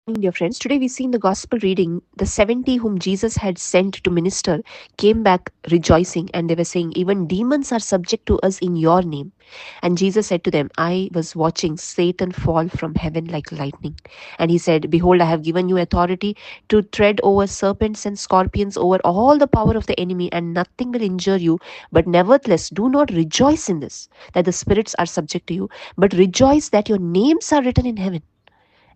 Good morning, dear friends. Today we see in the gospel reading the 70 whom Jesus had sent to minister came back rejoicing, and they were saying, even demons are subject to us in your name. And Jesus said to them, I was watching Satan fall from heaven like lightning. And he said, behold, I have given you authority to tread over serpents and scorpions, over all the power of the enemy, and nothing will injure you. But nevertheless, do not rejoice in this, that the spirits are subject to you, but rejoice that your names are written in heaven.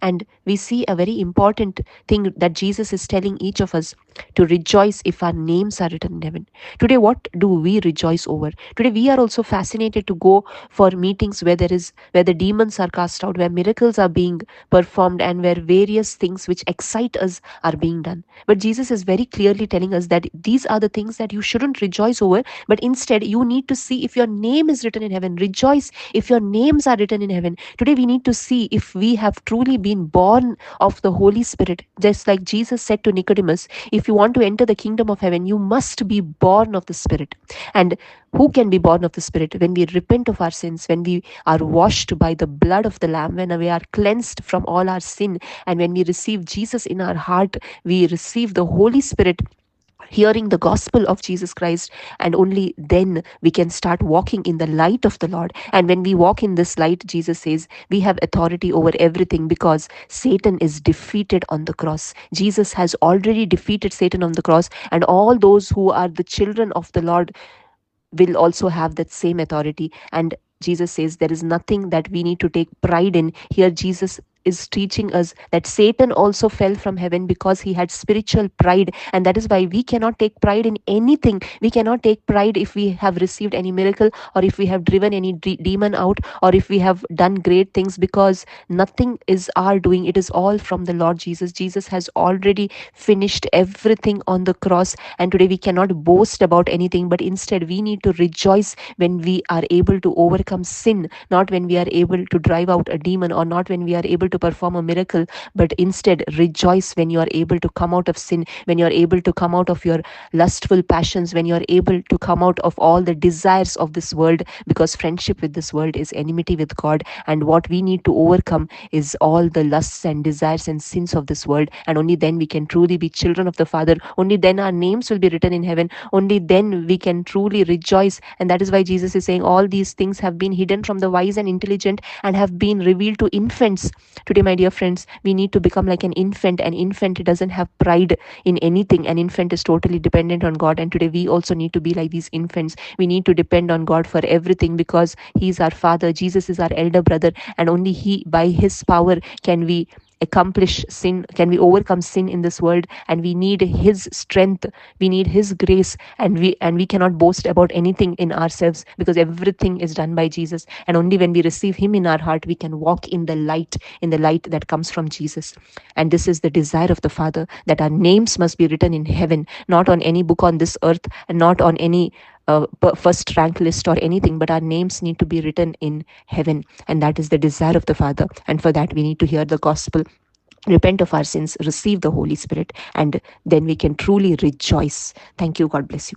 And we see a very important thing that Jesus is telling each of us to rejoice if our names are written in heaven. Today, what do we rejoice over? Today, we are also fascinated to go for meetings where the demons are cast out, where miracles are being performed, and where various things which excite us are being done. But Jesus is very clearly telling us that these are the things that you shouldn't rejoice over, but instead you need to see if your name is written in heaven. Rejoice if your names are written in heaven. Today we need to see if we have truly been born of the Holy Spirit. Just like Jesus said to Nicodemus, if you want to enter the kingdom of heaven, you must be born of the Spirit. And who can be born of the Spirit? When we repent of our sins, when we are washed by the blood of the Lamb, when we are cleansed from all our sin, and when we receive Jesus in our heart, we receive the Holy Spirit, hearing the gospel of Jesus Christ, and only then we can start walking in the light of the Lord. And when we walk in this light, Jesus says we have authority over everything because Satan is defeated on the cross. Jesus has already defeated Satan on the cross, and all those who are the children of the Lord will also have that same authority. And Jesus says there is nothing that we need to take pride in. Here, Jesus is teaching us that Satan also fell from heaven because he had spiritual pride, and that is why we cannot take pride in anything. We cannot take pride if we have received any miracle, or if we have driven any demon out, or if we have done great things, because nothing is our doing. It is all from the Lord Jesus. Jesus has already finished everything on the cross, and today we cannot boast about anything, but instead we need to rejoice when we are able to overcome sin, not when we are able to drive out a demon, or not when we are able to perform a miracle, but instead rejoice when you are able to come out of sin, when you are able to come out of your lustful passions, when you are able to come out of all the desires of this world, because friendship with this world is enmity with God. And what we need to overcome is all the lusts and desires and sins of this world, and only then we can truly be children of the Father. Only then our names will be written in heaven. Only then we can truly rejoice. And that is why Jesus is saying all these things have been hidden from the wise and intelligent and have been revealed to infants. Today, my dear friends, we need to become like an infant. An infant doesn't have pride in anything. An infant is totally dependent on God. And today we also need to be like these infants. We need to depend on God for everything, because He is our Father. Jesus is our elder brother, and only He, by His power, can we accomplish sin, can we overcome sin in this world. And we need His strength, we need His grace, and we cannot boast about anything in ourselves, because everything is done by Jesus. And only when we receive Him in our heart, we can walk in the light, in the light that comes from Jesus. And this is the desire of the Father, that our names must be written in heaven, not on any book on this earth, and not on any first rank list or anything, but our names need to be written in heaven. And that is the desire of the Father. And for that, we need to hear the gospel, repent of our sins, receive the Holy Spirit, and then we can truly rejoice. Thank you. God bless you.